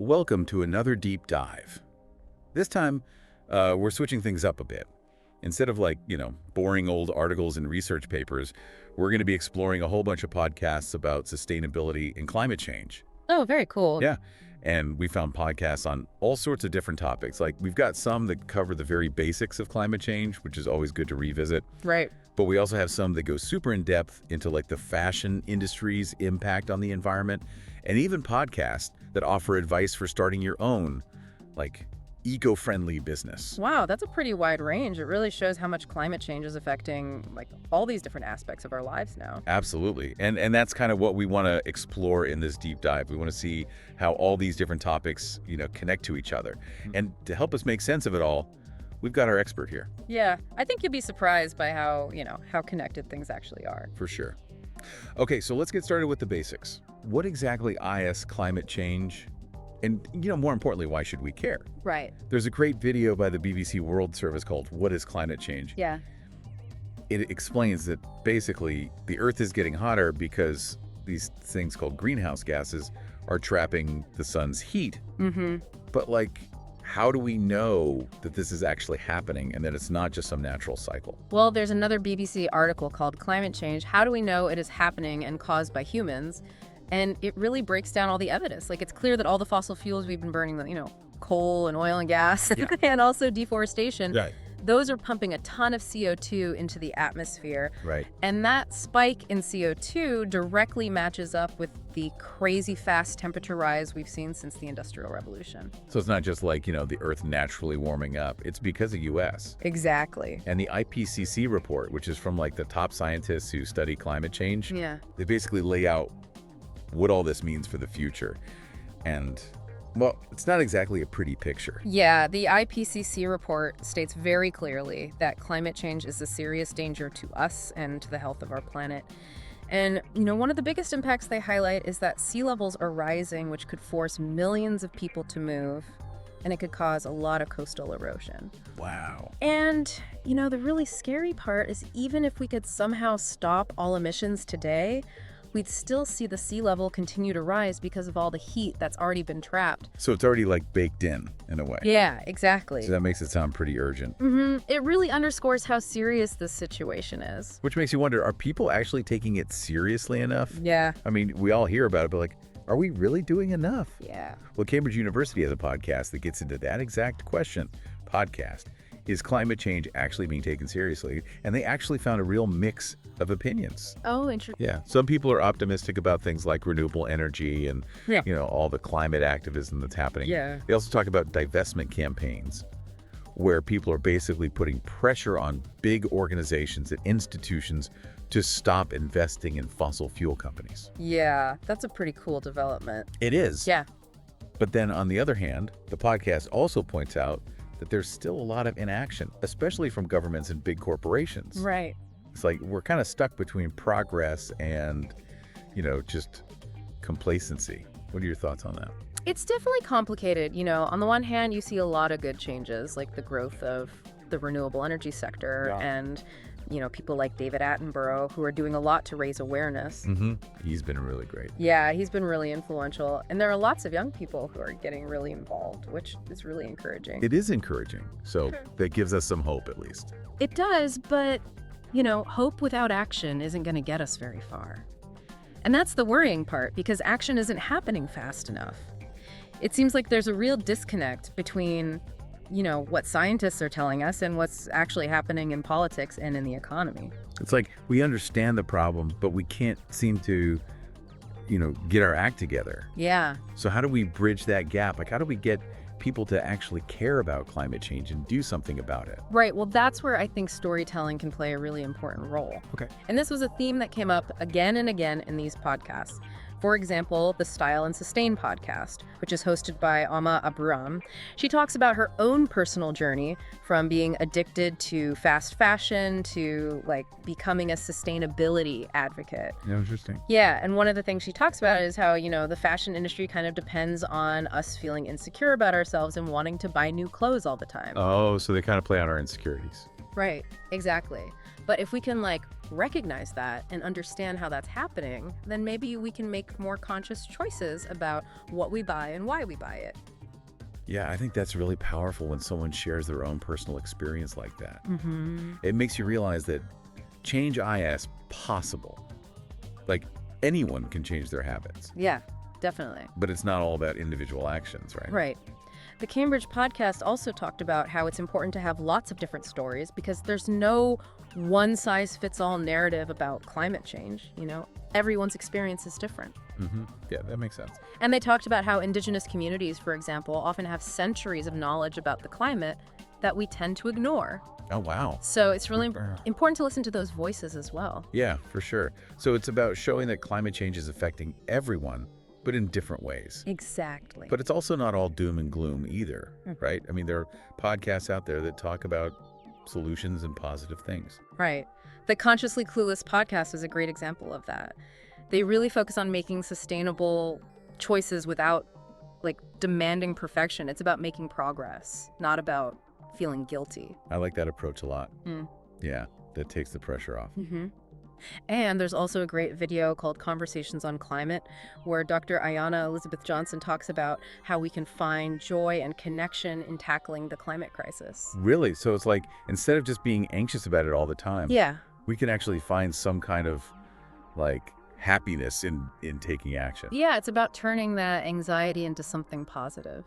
Welcome to another deep dive. This time, we're switching things up a bit. Instead of boring old articles and research papers, we're going to be exploring a whole bunch of podcasts about sustainability and climate change. Oh, very cool. Yeah, and we found podcasts on all sorts of different topics. Like, we've got some that cover the very basics of climate change, which is always good to revisit. Right. But we also have some that go super in depth into the fashion industry's impact on the environment, and even podcasts that offer advice for starting your own, eco-friendly business. Wow, that's a pretty wide range. It really shows how much climate change is affecting all these different aspects of our lives now. Absolutely. And that's kind of what we want to explore in this deep dive. We want to see how all these different topics, connect to each other. And to help us make sense of it all, we've got our expert here. Yeah, I think you'll be surprised by how connected things actually are. For sure. Okay, so let's get started with the basics. What exactly is climate change? And, more importantly, why should we care? Right. There's a great video by the BBC World Service called "What is Climate Change?" Yeah. It explains that basically the Earth is getting hotter because these things called greenhouse gases are trapping the sun's heat. Mm-hmm. But how do we know that this is actually happening and that it's not just some natural cycle? Well, there's another BBC article called Climate Change. How do we know it is happening and caused by humans? And it really breaks down all the evidence. It's clear that all the fossil fuels we've been burning, coal and oil and gas, and also deforestation, Right. those are pumping a ton of CO2 into the atmosphere. Right. And that spike in CO2 directly matches up with the crazy fast temperature rise we've seen since the Industrial Revolution. So it's not just the Earth naturally warming up. It's because of U.S. Exactly. And the IPCC report, which is from the top scientists who study climate change, Yeah. they basically lay out what all this means for the future. And, well, it's not exactly a pretty picture. Yeah, the IPCC report states very clearly that climate change is a serious danger to us and to the health of our planet. And, one of the biggest impacts they highlight is that sea levels are rising, which could force millions of people to move, and it could cause a lot of coastal erosion. Wow. And, the really scary part is even if we could somehow stop all emissions today, we'd still see the sea level continue to rise because of all the heat that's already been trapped. So it's already baked in a way. Yeah, exactly. So that makes it sound pretty urgent. It really underscores how serious this situation is. Which makes you wonder, are people actually taking it seriously enough? Yeah. I mean, we all hear about it, but are we really doing enough? Yeah. Well, Cambridge University has a podcast that gets into that exact question. Podcast. Is climate change actually being taken seriously? And they actually found a real mix of opinions. Oh, interesting. Yeah. Some people are optimistic about things like renewable energy and, all the climate activism that's happening. Yeah. They also talk about divestment campaigns where people are basically putting pressure on big organizations and institutions to stop investing in fossil fuel companies. Yeah, that's a pretty cool development. It is. Yeah. But then on the other hand, the podcast also points out that there's still a lot of inaction, especially from governments and big corporations. Right. It's we're kind of stuck between progress and, just complacency. What are your thoughts on that? It's definitely complicated. On the one hand, you see a lot of good changes, like the growth of the renewable energy sector and, people like David Attenborough who are doing a lot to raise awareness. Mm-hmm. He's been really great. Yeah, he's been really influential. And there are lots of young people who are getting really involved, which is really encouraging. It is encouraging. So that gives us some hope, at least. It does, but, hope without action isn't going to get us very far. And that's the worrying part, because action isn't happening fast enough. It seems like there's a real disconnect between what scientists are telling us and what's actually happening in politics and in the economy. It's we understand the problem, but we can't seem to, get our act together. Yeah. So how do we bridge that gap? How do we get people to actually care about climate change and do something about it? Right. Well, that's where I think storytelling can play a really important role. Okay. And this was a theme that came up again and again in these podcasts. For example, the Style and Sustain podcast, which is hosted by Amma Abraham. She talks about her own personal journey from being addicted to fast fashion to becoming a sustainability advocate. Yeah, interesting. Yeah, and one of the things she talks about is how, the fashion industry kind of depends on us feeling insecure about ourselves and wanting to buy new clothes all the time. Oh, so they kind of play on our insecurities. Right, exactly. But if we can recognize that and understand how that's happening, then maybe we can make more conscious choices about what we buy and why we buy it. Yeah, I think that's really powerful when someone shares their own personal experience like that. Mm-hmm. It makes you realize that change is possible. Like, anyone can change their habits. Yeah, definitely. But it's not all about individual actions, right? Right. The Cambridge podcast also talked about how it's important to have lots of different stories because there's no one-size-fits-all narrative about climate change. Everyone's experience is different. Mm-hmm. Yeah, that makes sense. And they talked about how indigenous communities, for example, often have centuries of knowledge about the climate that we tend to ignore. Oh, wow. So it's really important to listen to those voices as well. Yeah, for sure. So it's about showing that climate change is affecting everyone, but in different ways. Exactly. But it's also not all doom and gloom either, right? I mean, there are podcasts out there that talk about solutions and positive things. Right. The Consciously Clueless podcast is a great example of that. They really focus on making sustainable choices without, demanding perfection. It's about making progress, not about feeling guilty. I like that approach a lot. Yeah, that takes the pressure off. Mm-hmm. And there's also a great video called Conversations on Climate, where Dr. Ayanna Elizabeth Johnson talks about how we can find joy and connection in tackling the climate crisis. Really? So it's like, instead of just being anxious about it all the time, Yeah. we can actually find some kind of, happiness in taking action. Yeah, it's about turning that anxiety into something positive,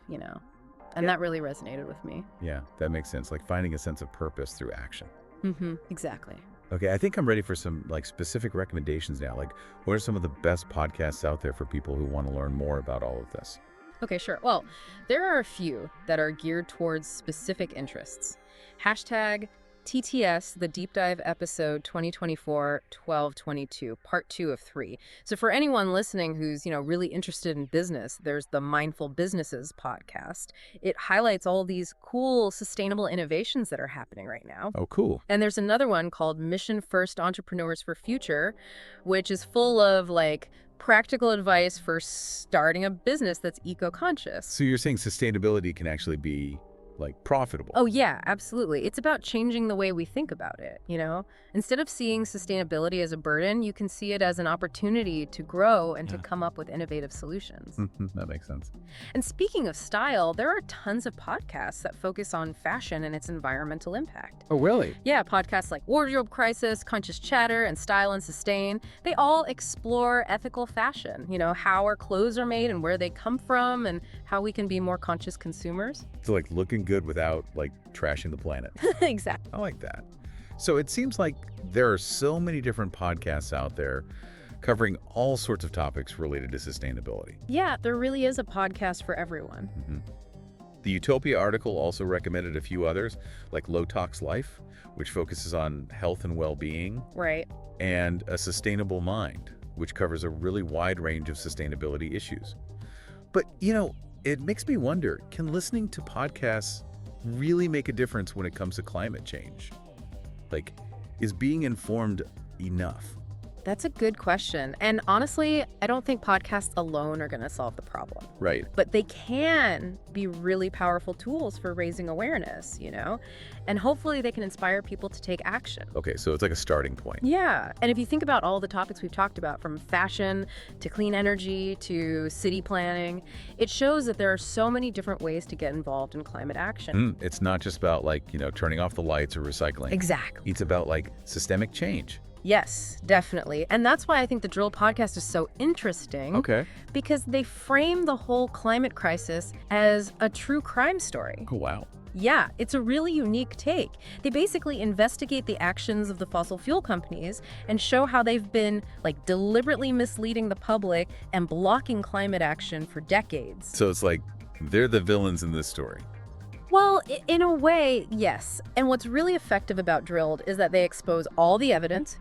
And that really resonated with me. Yeah, that makes sense. Like finding a sense of purpose through action. Mm-hmm. Exactly. Okay, I think I'm ready for some specific recommendations now. What are some of the best podcasts out there for people who want to learn more about all of this? Okay, sure. Well, there are a few that are geared towards specific interests. Hashtag TTS, the Deep Dive episode 2024-12-22, part 2 of 3. So for anyone listening who's, really interested in business, there's the Mindful Businesses podcast. It highlights all these cool, sustainable innovations that are happening right now. Oh, cool. And there's another one called Mission First Entrepreneurs for Future, which is full of, practical advice for starting a business that's eco-conscious. So you're saying sustainability can actually be profitable? Oh, yeah, absolutely. It's about changing the way we think about it, Instead of seeing sustainability as a burden, you can see it as an opportunity to grow and to come up with innovative solutions. That makes sense. And speaking of style, there are tons of podcasts that focus on fashion and its environmental impact. Oh, really? Yeah, podcasts like Wardrobe Crisis, Conscious Chatter, and Style and Sustain, they all explore ethical fashion, how our clothes are made and where they come from and how we can be more conscious consumers. So looking good without trashing the planet. Exactly. I like that. So it seems like there are so many different podcasts out there covering all sorts of topics related to sustainability. Yeah, there really is a podcast for everyone. Mm-hmm. The Utopia article also recommended a few others, like Low Tox Life, which focuses on health and well-being. Right. And A Sustainable Mind, which covers a really wide range of sustainability issues. But, it makes me wonder, can listening to podcasts really make a difference when it comes to climate change? Is being informed enough? That's a good question. And honestly, I don't think podcasts alone are going to solve the problem. Right. But they can be really powerful tools for raising awareness, And hopefully they can inspire people to take action. Okay, so it's like a starting point. Yeah. And if you think about all the topics we've talked about, from fashion to clean energy to city planning, it shows that there are so many different ways to get involved in climate action. It's not just about turning off the lights or recycling. Exactly. It's about systemic change. Yes, definitely. And that's why I think the Drill podcast is so interesting. Okay. Because they frame the whole climate crisis as a true crime story. Oh, wow. Yeah, it's a really unique take. They basically investigate the actions of the fossil fuel companies and show how they've been deliberately misleading the public and blocking climate action for decades. So it's they're the villains in this story. Well, in a way, yes. And what's really effective about Drilled is that they expose all the evidence,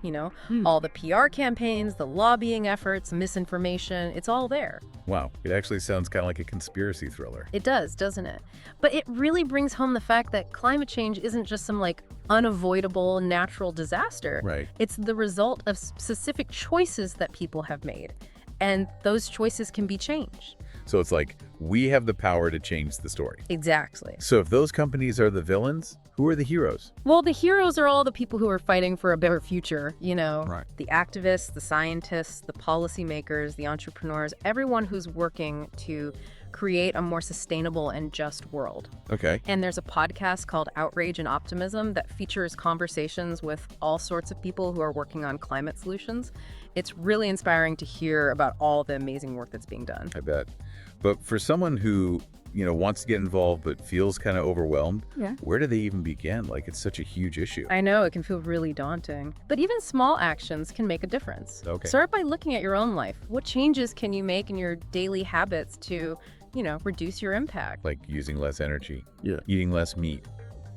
all the PR campaigns, the lobbying efforts, misinformation. It's all there. Wow. It actually sounds kind of like a conspiracy thriller. It does, doesn't it? But it really brings home the fact that climate change isn't just some unavoidable natural disaster. Right. It's the result of specific choices that people have made. And those choices can be changed. So it's like, we have the power to change the story. Exactly. So if those companies are the villains, who are the heroes? Well, the heroes are all the people who are fighting for a better future, Right. the activists, the scientists, the policymakers, the entrepreneurs, everyone who's working to create a more sustainable and just world. Okay. And there's a podcast called Outrage and Optimism that features conversations with all sorts of people who are working on climate solutions. It's really inspiring to hear about all the amazing work that's being done. I bet. But for someone who, wants to get involved but feels kind of overwhelmed, where do they even begin? Like, it's such a huge issue. I know, it can feel really daunting. But even small actions can make a difference. Okay. Start by looking at your own life. What changes can you make in your daily habits to, reduce your impact? Like using less energy, eating less meat,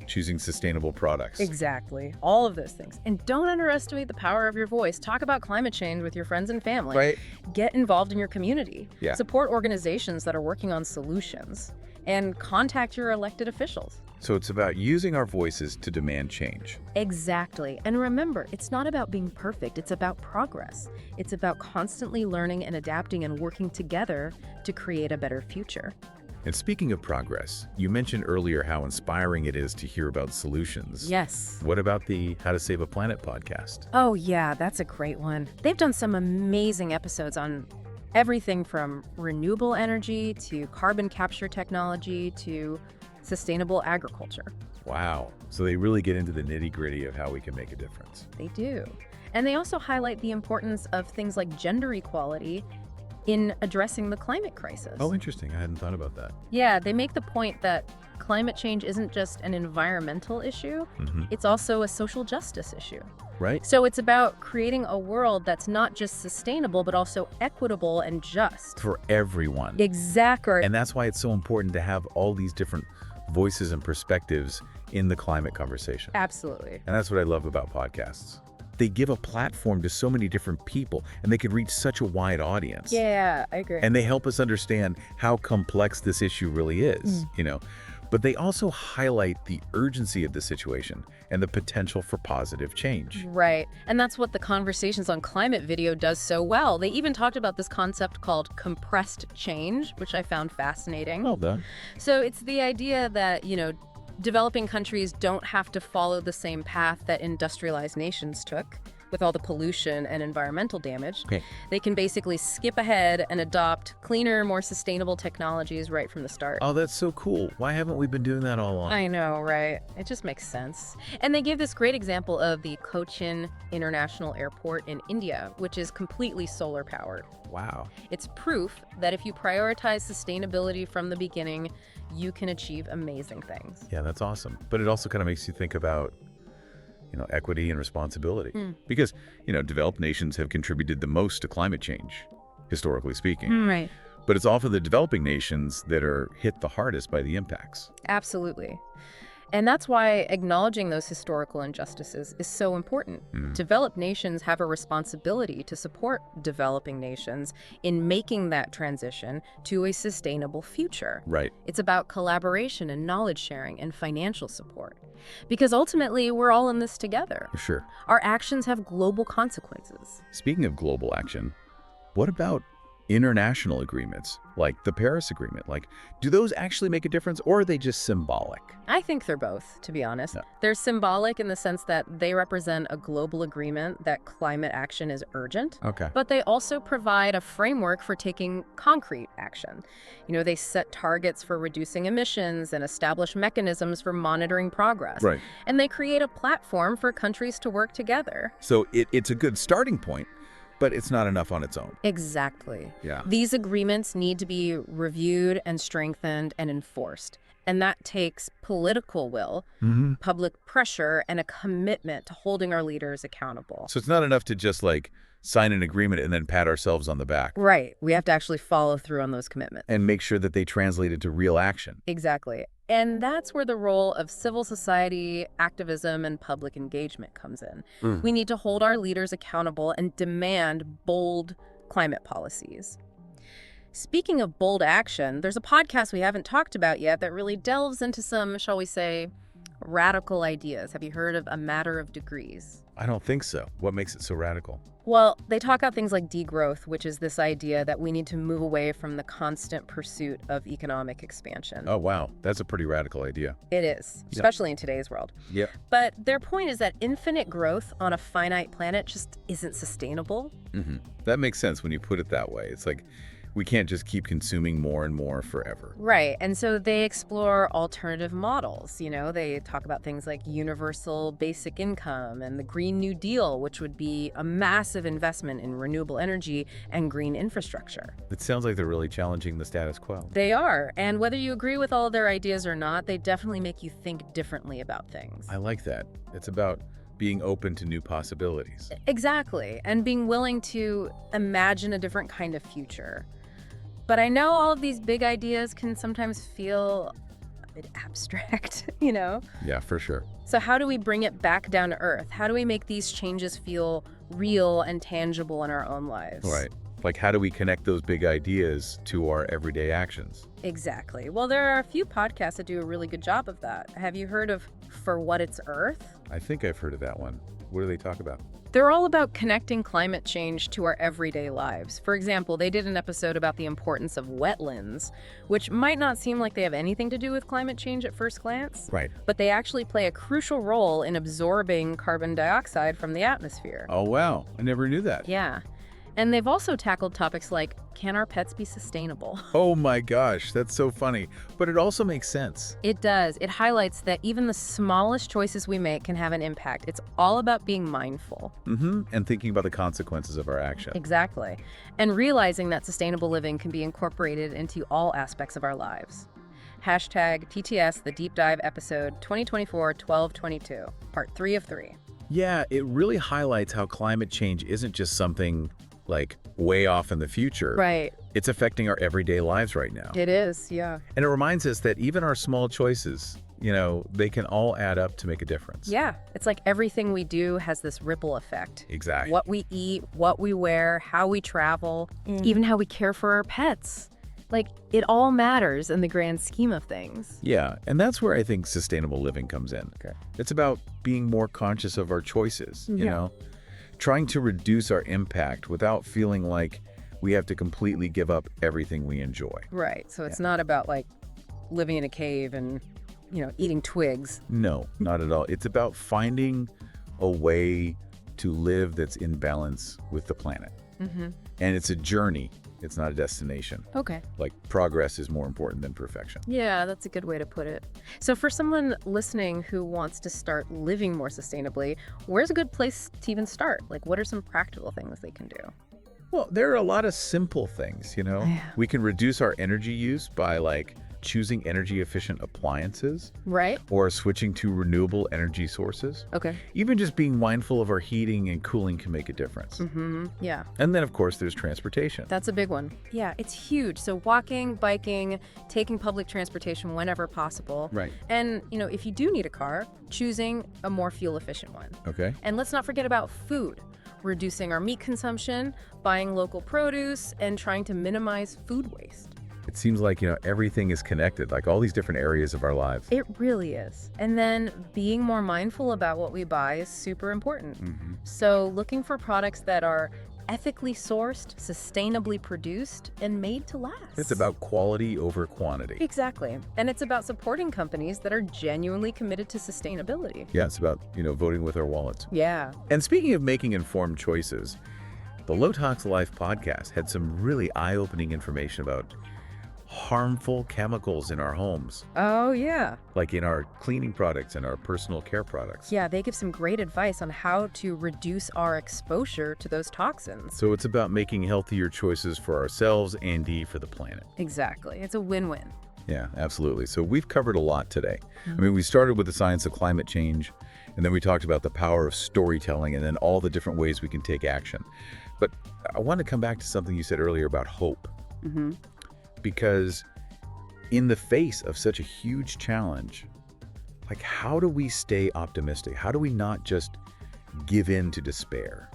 choosing sustainable products. Exactly. All of those things. And don't underestimate the power of your voice. Talk about climate change with your friends and family. Right. Get involved in your community. Yeah. Support organizations that are working on solutions. And contact your elected officials. So it's about using our voices to demand change. Exactly. And remember, it's not about being perfect. It's about progress. It's about constantly learning and adapting and working together to create a better future. And speaking of progress, you mentioned earlier how inspiring it is to hear about solutions. Yes. What about the How to Save a Planet podcast? Oh, yeah, that's a great one. They've done some amazing episodes on everything from renewable energy to carbon capture technology to sustainable agriculture. Wow. So they really get into the nitty-gritty of how we can make a difference. They do. And they also highlight the importance of things like gender equality in addressing the climate crisis. Oh, interesting. I hadn't thought about that. Yeah, they make the point that climate change isn't just an environmental issue, it's also a social justice issue. Right? So it's about creating a world that's not just sustainable, but also equitable and just. For everyone. Exactly. And that's why it's so important to have all these different voices and perspectives in the climate conversation. Absolutely. And that's what I love about podcasts. They give a platform to so many different people, and they can reach such a wide audience. Yeah, I agree. And they help us understand how complex this issue really is, But they also highlight the urgency of the situation and the potential for positive change. Right. And that's what the Conversations on Climate video does so well. They even talked about this concept called compressed change, which I found fascinating. Well done. So it's the idea that, developing countries don't have to follow the same path that industrialized nations took with all the pollution and environmental damage. Okay. They can basically skip ahead and adopt cleaner, more sustainable technologies right from the start. Oh, that's so cool. Why haven't we been doing that all along? I know, right? It just makes sense. And they give this great example of the Cochin International Airport in India, which is completely solar powered. Wow. It's proof that if you prioritize sustainability from the beginning, you can achieve amazing things. Yeah, that's awesome. But it also kind of makes you think about equity and responsibility. Because, developed nations have contributed the most to climate change, historically speaking. Right. But it's often the developing nations that are hit the hardest by the impacts. Absolutely. And that's why acknowledging those historical injustices is so important. Developed nations have a responsibility to support developing nations in making that transition to a sustainable future. Right. It's about collaboration and knowledge sharing and financial support. Because ultimately, we're all in this together. Sure. Our actions have global consequences. Speaking of global action, what about international agreements like the Paris Agreement? Like, do those actually make a difference, or are they just symbolic? I think they're both, to be honest. Yeah. They're symbolic in the sense that they represent a global agreement that climate action is urgent. Okay. But they also provide a framework for taking concrete action. They set targets for reducing emissions and establish mechanisms for monitoring progress. Right. And they create a platform for countries to work together. So it's a good starting point, but it's not enough on its own. Exactly. Yeah. These agreements need to be reviewed and strengthened and enforced. And that takes political will, public pressure, and a commitment to holding our leaders accountable. So it's not enough to just sign an agreement and then pat ourselves on the back. Right. We have to actually follow through on those commitments. And make sure that they translate into real action. Exactly. And that's where the role of civil society, activism, and public engagement comes in. We need to hold our leaders accountable and demand bold climate policies. Speaking of bold action, there's a podcast we haven't talked about yet that really delves into some, shall we say, radical ideas. Have you heard of A Matter of Degrees? I don't think so. What makes it so radical? Well, they talk about things like degrowth, which is this idea that we need to move away from the constant pursuit of economic expansion. Oh, wow. That's a pretty radical idea. It is, Yeah. especially in today's world. Yeah. But their point is that infinite growth on a finite planet just isn't sustainable. That makes sense when you put it that way. It's like we can't just keep consuming more and more forever. Right. And so they explore alternative models. They talk about things like universal basic income and the Green New Deal, which would be a massive investment in renewable energy and green infrastructure. It sounds like they're really challenging the status quo. They are. And whether you agree with all of their ideas or not, they definitely make you think differently about things. I like that. It's about being open to new possibilities. Exactly. And being willing to imagine a different kind of future. But I know all of these big ideas can sometimes feel a bit abstract, Yeah, for sure. So how do we bring it back down to earth? How do we make these changes feel real and tangible in our own lives? Right. Like, how do we connect those big ideas to our everyday actions? Exactly. Well, there are a few podcasts that do a really good job of that. Have you heard of For What It's Earth? I think I've heard of that one. What do they talk about? They're all about connecting climate change to our everyday lives. For example, they did an episode about the importance of wetlands, which might not seem like they have anything to do with climate change at first glance. Right. But they actually play a crucial role in absorbing carbon dioxide from the atmosphere. Oh, wow. I never knew that. Yeah. And they've also tackled topics like, can our pets be sustainable? Oh my gosh, that's so funny. But it also makes sense. It does. It highlights that even the smallest choices we make can have an impact. It's all about being mindful. And thinking about the consequences of our action. Exactly. And realizing that sustainable living can be incorporated into all aspects of our lives. Hashtag TTS, the Deep Dive episode 2024-12-22, part 3 of 3. Yeah, it really highlights how climate change isn't just something like way off in the future. Right. It's affecting our everyday lives right now. It is, yeah. And it reminds us that even our small choices, they can all add up to make a difference. Yeah. It's like everything we do has this ripple effect. Exactly. What we eat, what we wear, how we travel, even how we care for our pets. Like, it all matters in the grand scheme of things. Yeah, and that's where I think sustainable living comes in. Okay. It's about being more conscious of our choices, you know? Trying to reduce our impact without feeling like we have to completely give up everything we enjoy. Right. So it's not about like living in a cave and, eating twigs. No, not at all. It's about finding a way to live that's in balance with the planet. And it's a journey. It's not a destination. Okay. Like, progress is more important than perfection. Yeah, that's a good way to put it. So for someone listening who wants to start living more sustainably, where's a good place to even start? Like, what are some practical things they can do? Well, there are a lot of simple things, Yeah. We can reduce our energy use by choosing energy efficient appliances Right? or switching to renewable energy sources. Okay. Even just being mindful of our heating and cooling can make a difference. Yeah. And then, of course, there's transportation. That's a big one. Yeah, it's huge. So walking, biking, taking public transportation whenever possible. Right. And, if you do need a car, choosing a more fuel efficient one. Okay. And let's not forget about food. Reducing our meat consumption, buying local produce, and trying to minimize food waste. It seems like, everything is connected, like all these different areas of our lives. It really is. And then being more mindful about what we buy is super important. So looking for products that are ethically sourced, sustainably produced, and made to last. It's about quality over quantity. Exactly. And it's about supporting companies that are genuinely committed to sustainability. Yeah, it's about, voting with our wallets. Yeah. And speaking of making informed choices, the Low Tox Life podcast had some really eye-opening information about harmful chemicals in our homes, Oh, yeah. like in our cleaning products and our personal care products. Yeah, they give some great advice on how to reduce our exposure to those toxins. So it's about making healthier choices for ourselves and for the planet. Exactly. It's a win-win. Yeah, absolutely. So we've covered a lot today. I mean, we started with the science of climate change, and then we talked about the power of storytelling and then all the different ways we can take action. But I want to come back to something you said earlier about hope. Because in the face of such a huge challenge, how do we stay optimistic? How do we not just give in to despair?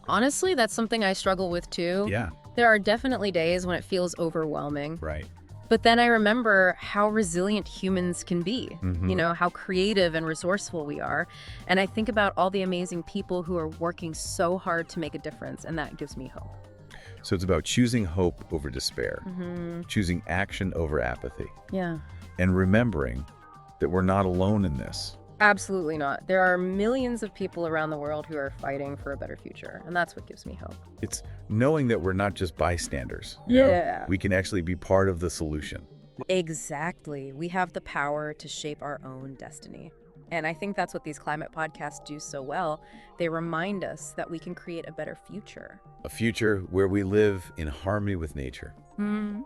Honestly, that's something I struggle with too. Yeah, There are definitely days when it feels overwhelming. right. But then I remember how resilient humans can be, how creative and resourceful we are. And I think about all the amazing people who are working so hard to make a difference, and that gives me hope. So it's about choosing hope over despair, choosing action over apathy, Yeah. and remembering that we're not alone in this. Absolutely not. There are millions of people around the world who are fighting for a better future, and that's what gives me hope. It's knowing that we're not just bystanders. Yeah. We can actually be part of the solution. Exactly. We have the power to shape our own destiny. And I think that's what these climate podcasts do so well. They remind us that we can create a better future. A future where we live in harmony with nature,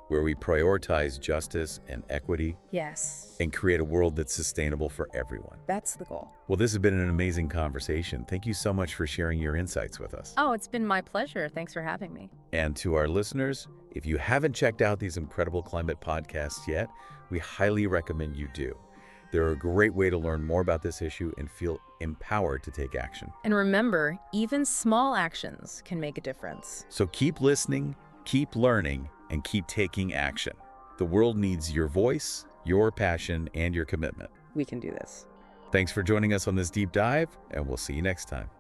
where we prioritize justice and equity, Yes. and create a world that's sustainable for everyone. That's the goal. Well, this has been an amazing conversation. Thank you so much for sharing your insights with us. Oh, it's been my pleasure. Thanks for having me. And to our listeners, if you haven't checked out these incredible climate podcasts yet, we highly recommend you do. They're a great way to learn more about this issue and feel empowered to take action. And remember, even small actions can make a difference. So keep listening, keep learning, and keep taking action. The world needs your voice, your passion, and your commitment. We can do this. Thanks for joining us on this deep dive, and we'll see you next time.